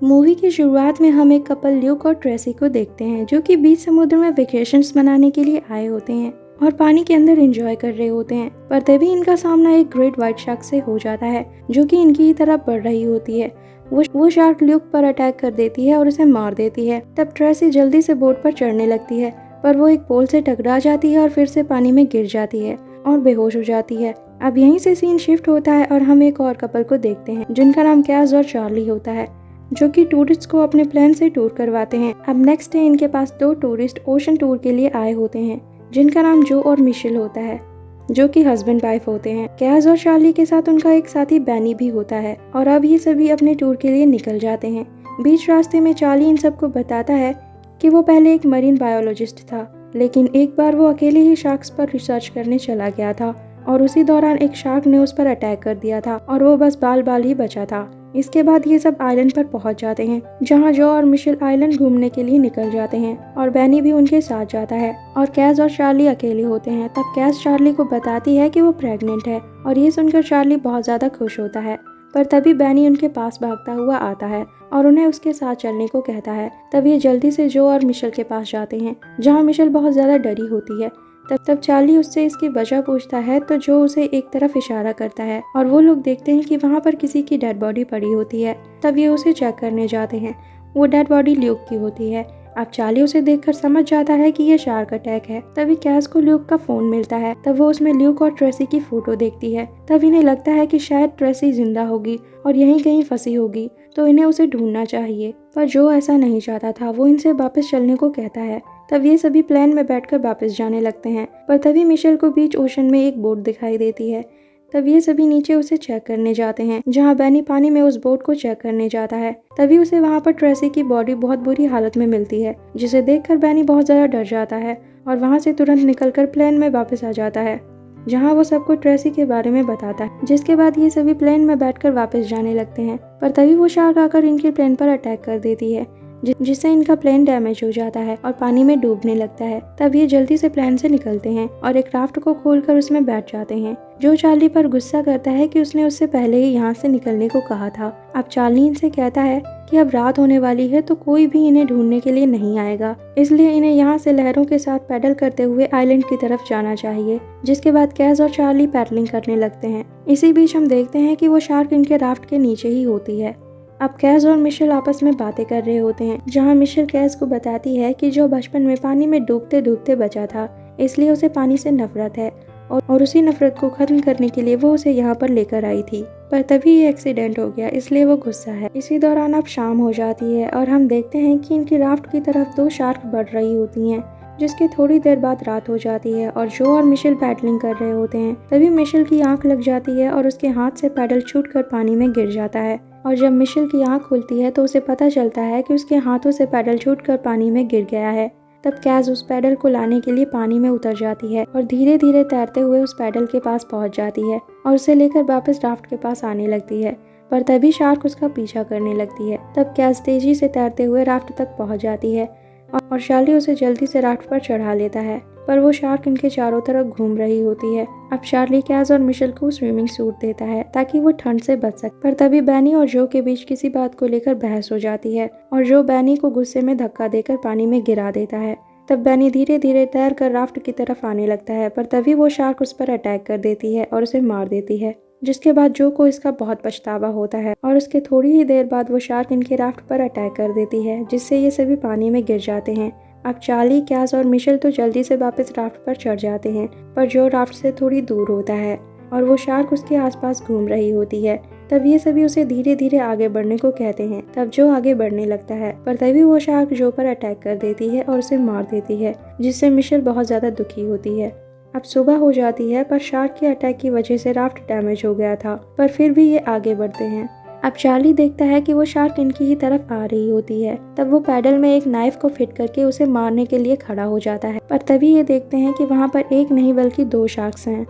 Movie की शुरुआत में हम एक कपल ल्यूक और ट्रेसी को देखते हैं जो कि बीच समुद्र में वेकेशंस मनाने के लिए आए होते हैं और पानी के अंदर एंजॉय कर रहे होते हैं। पर तभी इनका सामना एक ग्रेट व्हाइट शार्क से हो जाता है जो कि इनकी तरफ बढ़ रही होती है। वो शार्क ल्यूक पर अटैक कर देती है और उसे मार देती है। तब ट्रेसी जल्दी से बोट पर चढ़ने लगती है पर वो एक पोल से टकरा जाती है और फिर से पानी में गिर जाती है और बेहोश हो जाती है। अब यहीं से सीन शिफ्ट होता है और हम एक और कपल को देखते हैं जिनका नाम कैस और चार्ली होता है जो कि टूरिस्ट को अपने प्लेन से टूर करवाते हैं। अब नेक्स्ट डे इनके पास 2 टूरिस्ट ओशन टूर के लिए आए होते हैं जिनका नाम जो और मिशेल होता है जो कि हस्बैंड वाइफ होते हैं। कैस और चार्ली के साथ उनका एक साथी बैनी भी होता है और अब ये सभी अपने टूर के लिए निकल जाते हैं। बीच रास्ते में चार्ली इन सबको बताता है कि वो पहले एक मरीन बायोलॉजिस्ट था, लेकिन एक बार वो अकेले ही शार्क्स पर रिसर्च करने चला गया था और उसी दौरान एक शार्क ने उस पर अटैक कर दिया था और वो बस बाल बाल ही बचा था। इसके बाद ये सब आइलैंड पर पहुंच जाते हैं जहां जो और मिशेल आइलैंड घूमने के लिए निकल जाते हैं और बैनी भी उनके साथ जाता है और कैस और चार्ली अकेले होते हैं। तब कैस चार्ली को बताती है कि वो प्रेग्नेंट है और ये सुनकर चार्ली बहुत ज़्यादा खुश होता है। पर तभी बैनी उनके पास भागता हुआ आता है और उन्हें उसके साथ चलने को कहता है। तब ये जल्दी से जो और मिशेल के पास जाते हैं जहाँ मिशेल बहुत ज़्यादा डरी होती है। तब चार्ली उससे इसकी वजह पूछता है तो जो उसे एक तरफ इशारा करता है और वो लोग देखते हैं कि वहाँ पर किसी की डेड बॉडी पड़ी होती है। तब ये उसे चेक करने जाते हैं। वो डेड बॉडी ल्यूक की होती है। अब चार्ली उसे देखकर समझ जाता है कि ये शार्क अटैक है। तभी कैस को ल्यूक का फोन मिलता है। तब वो उसमें ल्यूक और ट्रेसी की फोटो देखती है। तब इन्हें लगता है कि शायद ट्रेसी जिंदा होगी और यहीं कहीं फंसी होगी तो इन्हें उसे ढूंढना चाहिए। पर जो ऐसा नहीं चाहता था वो इनसे वापस चलने को कहता है। तब ये सभी प्लेन में बैठकर वापस जाने लगते हैं। पर तभी मिशेल को बीच ओशन में एक बोट दिखाई देती है। तब ये सभी नीचे उसे चेक करने जाते हैं जहां बैनी पानी में उस बोट को चेक करने जाता है। तभी उसे वहां पर ट्रेसी की बॉडी बहुत बुरी हालत में मिलती है जिसे देखकर बैनी बहुत ज्यादा डर जाता है और वहां से तुरंत निकलकर प्लेन में वापस आ जाता है जहां वो सबको ट्रेसी के बारे में बताता है। जिसके बाद ये सभी प्लेन में बैठकर वापस जाने लगते हैं। पर तभी वो शार्क आकर इनके प्लेन पर अटैक कर देती है जिससे इनका प्लेन डैमेज हो जाता है और पानी में डूबने लगता है। तब ये जल्दी से प्लेन से निकलते हैं और एक राफ्ट को खोलकर उसमें बैठ जाते हैं। जो चार्ली पर गुस्सा करता है कि उसने उससे पहले ही यहाँ से निकलने को कहा था। अब चार्ली इनसे कहता है कि अब रात होने वाली है तो कोई भी इन्हें ढूंढने के लिए नहीं आएगा, इसलिए इन्हें यहाँ से लहरों के साथ पैडल करते हुए आइलैंड की तरफ जाना चाहिए। जिसके बाद कैस और चार्ली पैडलिंग करने लगते हैं। इसी बीच हम देखते हैं कि वो शार्क इनके राफ्ट के नीचे ही होती है। अब कैस और मिशेल आपस में बातें कर रहे होते हैं जहां मिशेल कैस को बताती है कि जो बचपन में पानी में डूबते डूबते बचा था इसलिए उसे पानी से नफरत है और उसी नफरत को खत्म करने के लिए वो उसे यहाँ पर लेकर आई थी। पर तभी ये एक्सीडेंट हो गया इसलिए वो गुस्सा है। इसी दौरान अब शाम हो जाती है और हम देखते हैं कि इनकी राफ्ट की तरफ 2 शार्क बढ़ रही होती हैं। जिसके थोड़ी देर बाद रात हो जाती है और जो और मिशेल पैडलिंग कर रहे होते हैं। तभी मिशेल की आंख लग जाती है और उसके हाथ से पैडल छूटकर पानी में गिर जाता है और जब मिशेल की आंख खुलती है तो उसे पता चलता है कि उसके हाथों से पैडल छूटकर पानी में गिर गया है। तब कैस उस पैडल को लाने के लिए पानी में उतर जाती है और धीरे धीरे तैरते हुए उस पैडल के पास पहुंच जाती है और उसे लेकर वापस राफ्ट के पास आने लगती है। पर तभी शार्क उसका पीछा करने लगती है। तब कैस तेजी से तैरते हुए राफ्ट तक पहुंच जाती है और चार्ली उसे जल्दी से राफ्ट पर चढ़ा लेता है। पर वो शार्क इनके चारों तरफ घूम रही होती है। अब चार्ली कैस और मिशेल को स्विमिंग सूट देता है ताकि वो ठंड से बच सके। पर तभी बैनी और जो के बीच किसी बात को लेकर बहस हो जाती है और जो बैनी को गुस्से में धक्का देकर पानी में गिरा देता है। तब बैनी धीरे धीरे तैर कर राफ्ट की तरफ आने लगता है। पर तभी वो शार्क उस पर अटैक कर देती है और उसे मार देती है। जिसके बाद जो को इसका बहुत पछतावा होता है और उसके थोड़ी ही देर बाद वो शार्क इनके राफ्ट पर अटैक कर देती है जिससे ये सभी पानी में गिर जाते हैं। अब चार्ली कैस और मिशेल तो जल्दी से वापस राफ्ट पर चढ़ जाते हैं पर जो राफ्ट से थोड़ी दूर होता है और वो शार्क उसके आसपास घूम रही होती है। तब ये सभी उसे धीरे धीरे आगे बढ़ने को कहते हैं। तब जो आगे बढ़ने लगता है पर तभी वो शार्क जो पर अटैक कर देती है और उसे मार देती है जिससे मिशेल बहुत ज्यादा दुखी होती है। अब सुबह हो जाती है पर शार्क के अटैक की वजह से राफ्ट डैमेज हो गया था पर फिर भी ये आगे बढ़ते हैं। अब चार्ली देखता है कि वो शार्क इनकी ही तरफ आ रही होती है। तब वो पैडल में एक नाइफ को फिट करके उसे मारने के लिए खड़ा हो जाता है। पर तभी ये देखते हैं कि वहाँ पर एक नहीं बल्कि 2 शार्क्स हैं।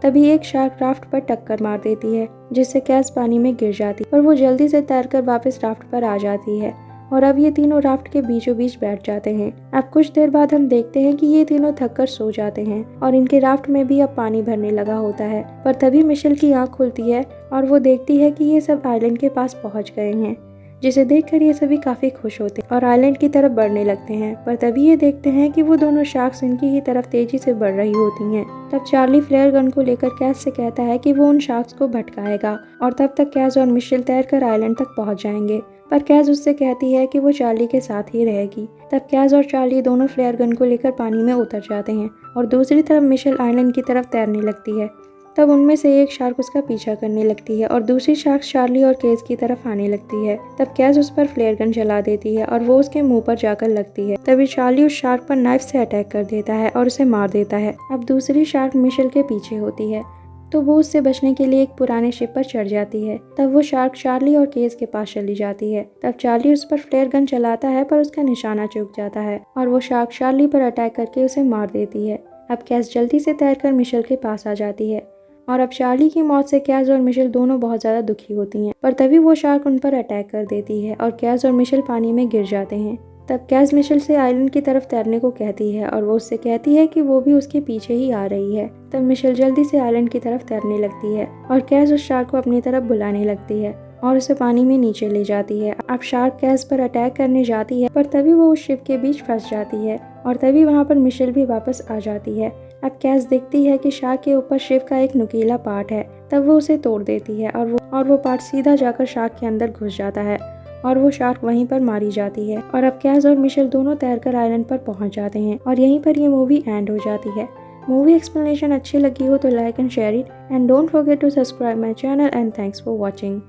तभी एक शार्क राफ्ट पर टक्कर मार देती है जिससे कैस पानी में गिर जाती है पर वो जल्दी से तैरकर वापस राफ्ट पर आ जाती है और अब ये तीनों राफ्ट के बीचों बीच बैठ जाते हैं। अब कुछ देर बाद हम देखते हैं कि ये तीनों थककर सो जाते हैं और इनके राफ्ट में भी अब पानी भरने लगा होता है। पर तभी मिशेल की आंख खुलती है और वो देखती है कि ये सब आइलैंड के पास पहुंच गए हैं जिसे देखकर ये सभी काफी खुश होते हैं और आइलैंड की तरफ बढ़ने लगते हैं। पर तभी ये देखते हैं कि वो दोनों शार्क्स इनकी ही तरफ तेजी से बढ़ रही होती हैं। तब चार्ली फ्लेयर गन को लेकर कैज से कहता है कि वो उन शार्क्स को भटकाएगा और तब तक कैज और मिशेल तैरकर आइलैंड तक पहुंच जाएंगे। पर कैज उससे कहती है कि वो चार्ली के साथ ही रहेगी। तब कैज और चार्ली दोनों फ्लेयर गन को लेकर पानी में उतर जाते हैं और दूसरी तरफ मिशेल आइलैंड की तरफ तैरने लगती है। तब उनमें से एक शार्क उसका पीछा करने लगती है और दूसरी शार्क चार्ली और केज की तरफ आने लगती है। तब कैज उस पर फ्लेयर गन चला देती है और वो उसके मुंह पर जाकर लगती है। तभी चार्ली उस शार्क पर नाइफ से अटैक कर देता है और उसे मार देता है। अब दूसरी शार्क मिशेल के पीछे होती है तो वो उससे बचने के लिए एक पुराने शिप पर चढ़ जाती है। तब वो शार्क चार्ली और केज के पास चली जाती है। तब चार्ली उस पर फ्लेयर गन चलाता है पर उसका निशाना चूक जाता है और वो शार्क चार्ली पर अटैक करके उसे मार देती है। अब कैज जल्दी से तैरकर मिशेल के पास आ जाती है और अब चार्ली की मौत से कैज और मिशेल दोनों बहुत ज्यादा दुखी होती हैं। पर तभी वो शार्क उन पर अटैक कर देती है और कैज और मिशेल पानी में गिर जाते हैं। तब कैज मिशेल से आइलैंड की तरफ तैरने को कहती है और वो उससे कहती है कि वो भी उसके पीछे ही आ रही है। तब मिशेल जल्दी से आइलैंड की तरफ तैरने लगती है और कैज उस शार्क को अपनी तरफ बुलाने लगती है और उसे पानी में नीचे ले जाती है। अब शार्क कैज पर अटैक करने जाती है पर तभी वो उस शिप के बीच फंस जाती है और तभी वहाँ पर मिशेल भी वापस आ जाती है। अब कैज देखती है कि शार्क के ऊपर शिप का एक नुकीला पार्ट है। तब वो उसे तोड़ देती है और वो पार्ट सीधा जाकर शार्क के अंदर घुस जाता है और वो शार्क वहीं पर मारी जाती है। और अब कैज और मिशेल दोनों तैरकर आइलैंड पर पहुंच जाते हैं और यहीं पर ये मूवी एंड हो जाती है। मूवी एक्सप्लेनेशन अच्छी लगी हो तो like and share it and don't forget to subscribe my channel and thanks for watching.